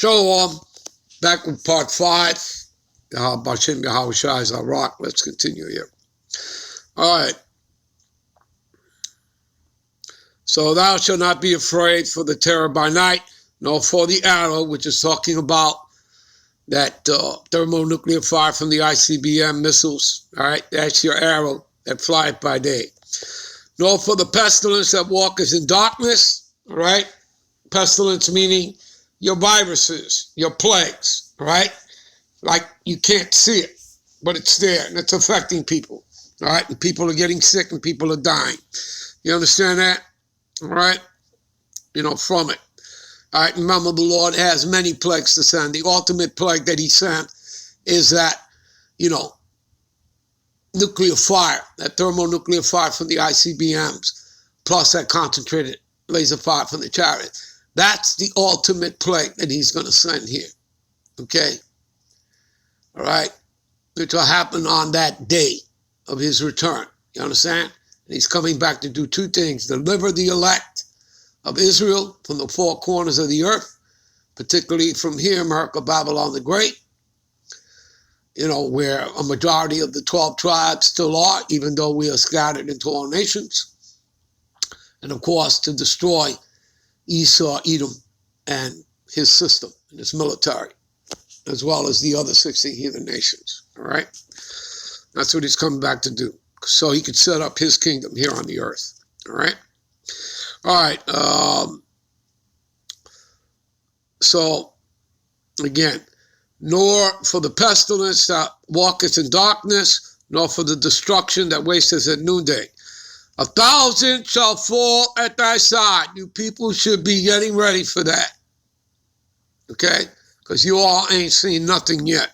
Shalom. Back with part 5. Bahasham, Yahawashi is our rock. Let's continue here. All right. So thou shalt not be afraid for the terror by night, nor for the arrow, which is talking about that thermonuclear fire from the ICBM missiles. All right. That's your arrow that flieth by day. Nor for the pestilence that walketh in darkness. All right. Pestilence meaning your viruses, your plagues, right? Like you can't see it, but it's there and it's affecting people, all right? And people are getting sick and people are dying. You understand that? All right? From it. All right, remember the Lord has many plagues to send. The ultimate plague that he sent is that, nuclear fire, that thermonuclear fire from the ICBMs, plus that concentrated laser fire from the chariot. That's the ultimate plague that he's going to send here, okay? All right? Which will happen on that day of his return. You understand? And he's coming back to do two things: deliver the elect of Israel from the four corners of the earth, particularly from here, America, Babylon the Great, where a majority of the 12 tribes still are, even though we are scattered into all nations. And, of course, to destroy Esau, Edom, and his system and his military, as well as the other 60 heathen nations, all right? That's what he's coming back to do, so he could set up his kingdom here on the earth, all right? All right, so, again, nor for the pestilence that walketh in darkness, nor for the destruction that wasteth at noonday. 1,000 shall fall at thy side. You people should be getting ready for that. Okay? Because you all ain't seen nothing yet.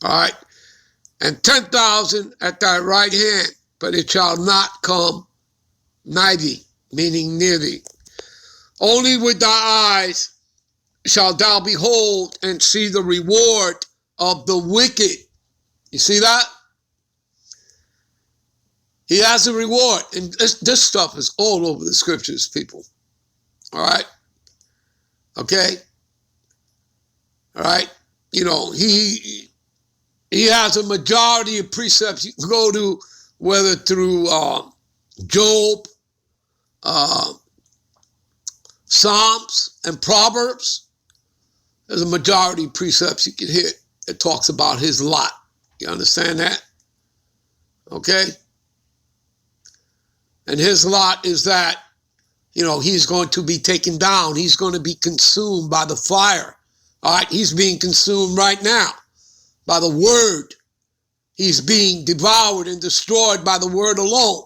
All right? And 10,000 at thy right hand, but it shall not come nigh thee, meaning near thee. Only with thy eyes shalt thou behold and see the reward of the wicked. You see that? He has a reward. And this stuff is all over the scriptures, people. All right? Okay? All right? He has a majority of precepts you can go to, whether through Job, Psalms, and Proverbs. There's a majority of precepts you can hit that talks about his lot. You understand that? Okay? And his lot is that, he's going to be taken down. He's going to be consumed by the fire. All right, he's being consumed right now by the word. He's being devoured and destroyed by the word alone.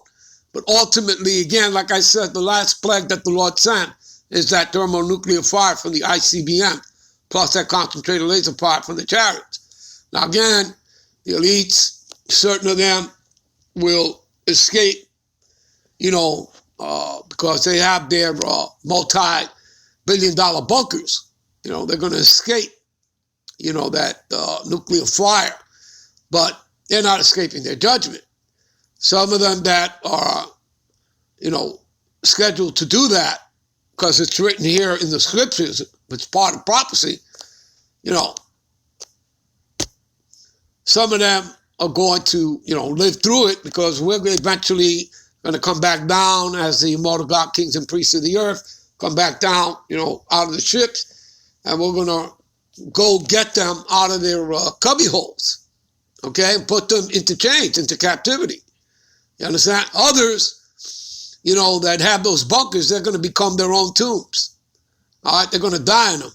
But ultimately, again, like I said, the last plague that the Lord sent is that thermonuclear fire from the ICBM, plus that concentrated laser fire from the chariots. Now, again, the elites, certain of them will escape, because they have their multi-billion-dollar bunkers. They're going to escape, that nuclear fire. But they're not escaping their judgment. Some of them that are, scheduled to do that, because it's written here in the scriptures, it's part of prophecy, some of them are going to, live through it, because we're eventually going to come back down as the immortal God, kings and priests of the earth, come back down, out of the ships, and we're going to go get them out of their cubby holes, okay, and put them into chains, into captivity. You understand? Others, that have those bunkers, they're going to become their own tombs. All right, they're going to die in them.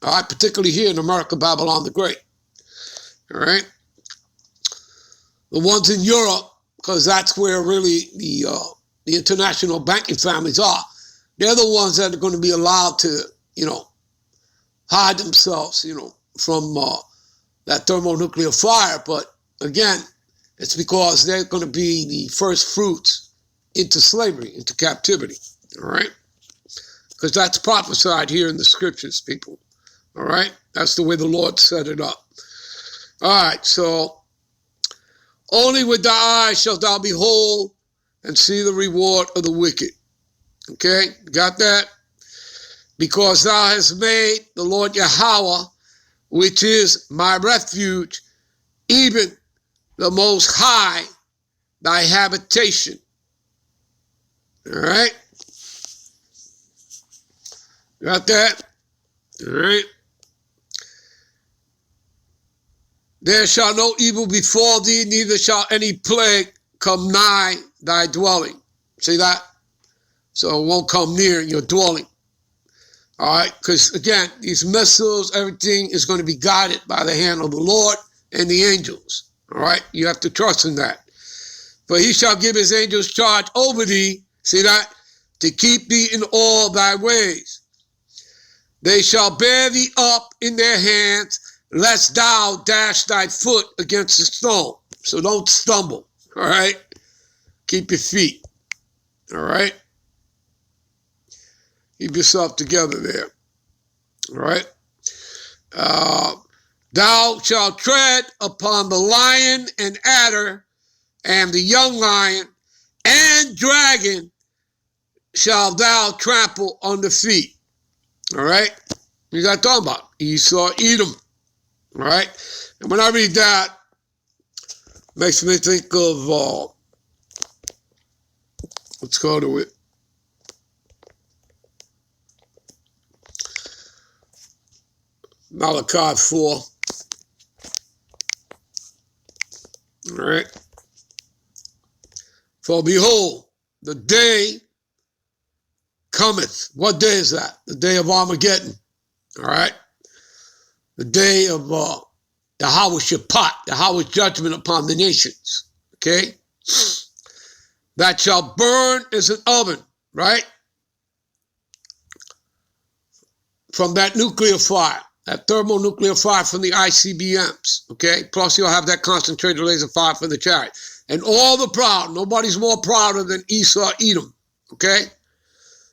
All right, particularly here in America, Babylon the Great. All right? The ones in Europe, because that's where really the international banking families are, they're the ones that are going to be allowed to, hide themselves, from that thermonuclear fire. But again, it's because they're going to be the first fruits into slavery, into captivity. All right? Because that's prophesied here in the scriptures, people. All right? That's the way the Lord set it up. All right, so only with thy eyes shalt thou behold and see the reward of the wicked. Okay, got that? because thou hast made the Lord Yahawah, which is my refuge, even the Most High, thy habitation. All right? Got that? All right? There shall no evil befall thee, neither shall any plague come nigh thy dwelling. See that? So it won't come near your dwelling. All right? Because, again, these missiles, everything is going to be guided by the hand of the Lord and the angels. All right? You have to trust in that. For he shall give his angels charge over thee, see that? To keep thee in all thy ways. They shall bear thee up in their hands, lest thou dash thy foot against a stone. So don't stumble, all right? Keep your feet, all right? Keep yourself together there, all right? Thou shalt tread upon the lion and adder, and the young lion and dragon shall thou trample under feet. All right? You got to talk about Esau, Edom. All right? And when I read that, makes me think of, let's go to it. Malachi 4. All right? For behold, the day cometh. What day is that? The day of Armageddon. All right? The day of Yahawashi, Yahawah's judgment upon the nations. Okay? That shall burn as an oven, right? From that nuclear fire, that thermonuclear fire from the ICBMs. Okay? Plus you'll have that concentrated laser fire from the chariot. And all the proud, nobody's more prouder than Esau, Edom. Okay?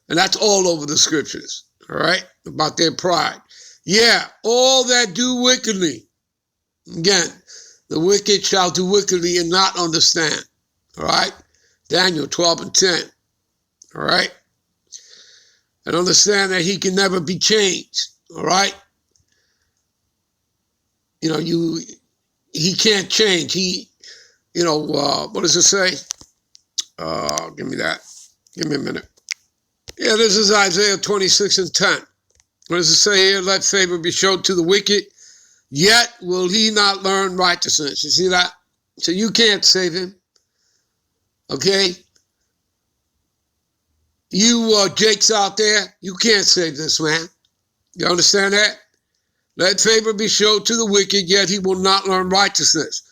And that's all over the scriptures, all right, about their pride. Yeah, all that do wickedly. Again, the wicked shall do wickedly and not understand, all right? Daniel 12 and 10, all right? And understand that he can never be changed, all right? You know, he can't change. He, what does it say? Give me that. Give me a minute. Yeah, this is Isaiah 26 and 10. What does it say here? Let favor be shown to the wicked, yet will he not learn righteousness. You see that? So you can't save him. Okay? You jakes out there, you can't save this man. You understand that? Let favor be shown to the wicked, yet he will not learn righteousness.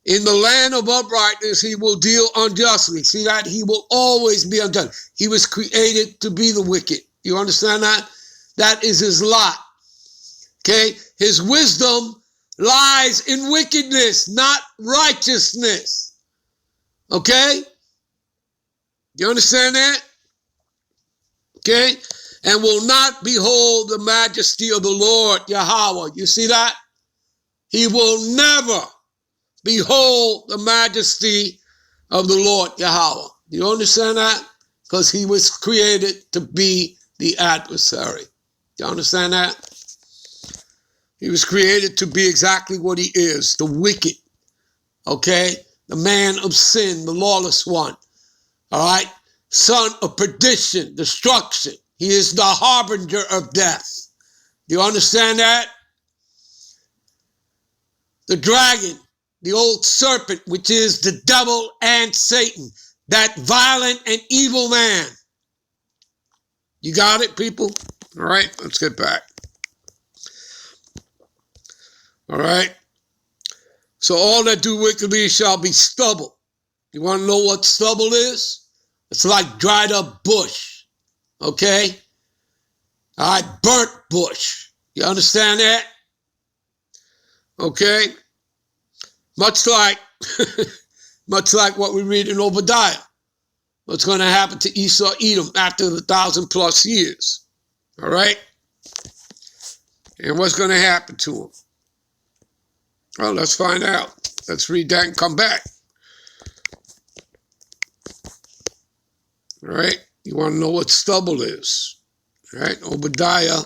In the land of uprightness, he will deal unjustly. See that? He will always be unjust. He was created to be the wicked. You understand that? That is his lot. Okay? His wisdom lies in wickedness, not righteousness. Okay? You understand that? Okay? And will not behold the majesty of the Lord, Yahawah. You see that? He will never behold the majesty of the Lord Yahawah. You understand that? Because he was created to be the adversary. You understand that? He was created to be exactly what he is, the wicked. Okay? The man of sin, the lawless one. All right? Son of perdition, destruction. He is the harbinger of death. You understand that? The dragon, the old serpent, which is the devil and Satan, that violent and evil man. You got it, people? All right, let's get back. All right. So all that do wickedly shall be stubble. You want to know what stubble is? It's like dried up bush. Okay? All right, burnt bush. You understand that? Okay? Much like what we read in Obadiah. What's going to happen to Esau, Edom after the 1,000+ years. All right? And what's going to happen to him? Well, let's find out. Let's read that and come back. All right? You want to know what stubble is. All right, Obadiah,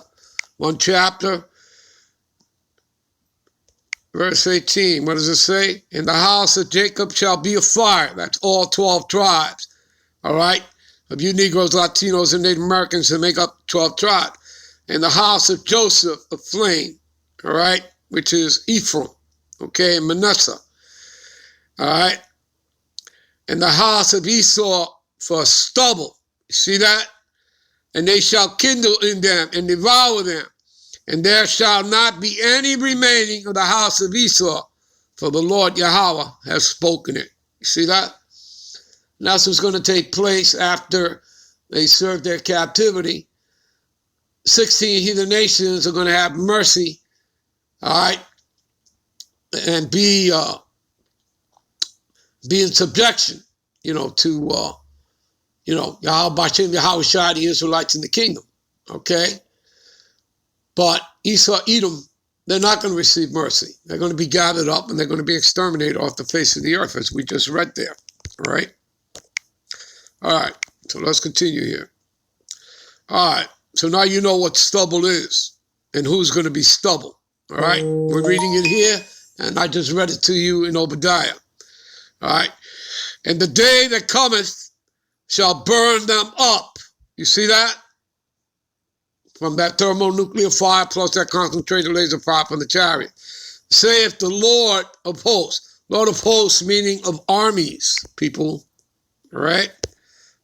1 chapter, verse 18. What does it say? In the house of Jacob shall be a fire. That's all 12 tribes. All right? Of you Negroes, Latinos, and Native Americans that make up 12 tribes. In the house of Joseph, a flame. All right? Which is Ephraim. Okay? And Manasseh. All right? In the house of Esau for stubble. You see that? And they shall kindle in them and devour them. And there shall not be any remaining of the house of Esau, for the Lord Yahawah has spoken it. You see that? And that's what's going to take place after they serve their captivity. 16 heathen nations are going to have mercy, all right, and be in subjection, to, Bahasham, Yahawashi, the Israelites in the kingdom, okay? But Esau, Edom, they're not going to receive mercy. They're going to be gathered up and they're going to be exterminated off the face of the earth, as we just read there, all right? All right, so let's continue here. All right, so now you know what stubble is and who's going to be stubble, all right? We're reading it here, and I just read it to you in Obadiah, all right? And the day that cometh shall burn them up. You see that? From that thermonuclear fire plus that concentrated laser fire from the chariot. Saith the Lord of hosts. Lord of hosts meaning of armies, people, all right?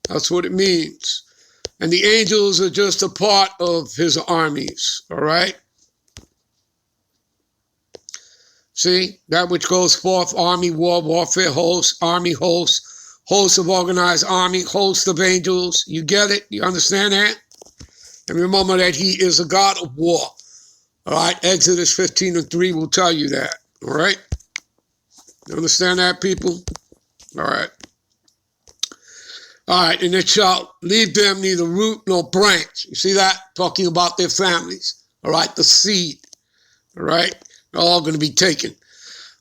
That's what it means. And the angels are just a part of his armies, all right? See, that which goes forth, army, war, warfare, hosts, army, hosts, hosts of organized army, hosts of angels. You get it? You understand that? And remember that he is a God of war, all right? Exodus 15:3 will tell you that, all right? You understand that, people? All right. All right, and it shall leave them neither root nor branch. You see that? Talking about their families. All right, the seed. All right, they're all going to be taken.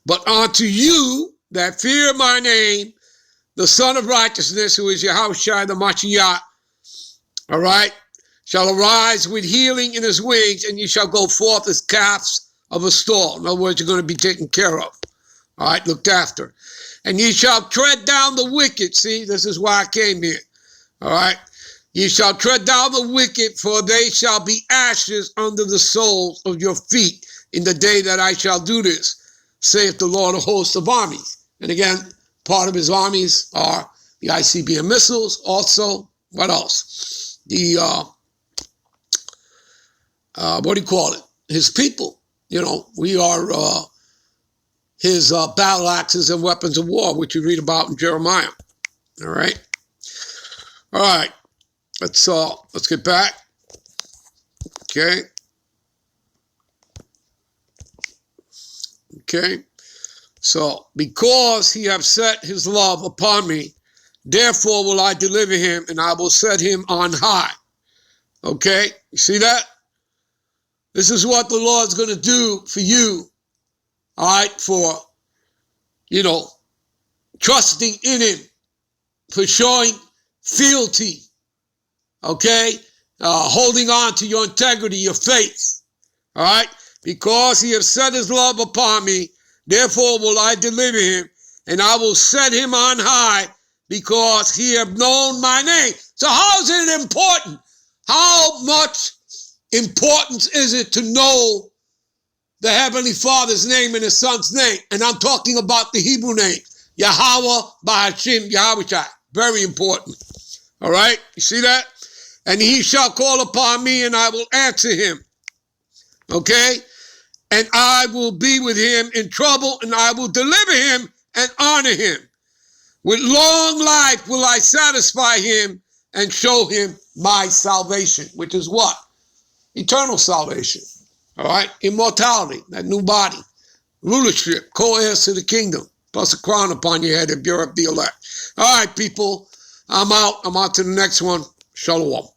But unto you that fear my name, the Son of Righteousness, who is Yahawashi the Mashiach, all right, shall arise with healing in his wings, and ye shall go forth as calves of a stall. In other words, you're going to be taken care of. All right, looked after. And ye shall tread down the wicked. See, this is why I came here. All right. Ye shall tread down the wicked, for they shall be ashes under the soles of your feet in the day that I shall do this, saith the Lord of hosts of armies. And again, part of his armies are the ICBM missiles. Also, what else? The, what do you call it? His people. We are... his battle axes and weapons of war, which you read about in Jeremiah. All right? All right. Let's get back. Okay. Okay. So, because he hath set his love upon me, therefore will I deliver him, and I will set him on high. Okay? You see that? This is what the Lord's going to do for you. All right, for, trusting in him, for showing fealty, okay, holding on to your integrity, your faith, all right, because he has set his love upon me, therefore will I deliver him, and I will set him on high, because he hath known my name. So how is it important? How much importance is it to know the Heavenly Father's name and his Son's name? And I'm talking about the Hebrew name, Yahawah, Bahasham, Yahawashi. Very important. All right? You see that? And he shall call upon me, and I will answer him. Okay? And I will be with him in trouble, and I will deliver him and honor him. With long life will I satisfy him and show him my salvation, which is what? Eternal salvation. All right, immortality, that new body, rulership, co-heirs to the kingdom, plus a crown upon your head if you're of the elect. All right, people, I'm out. I'm on to the next one. Shalom.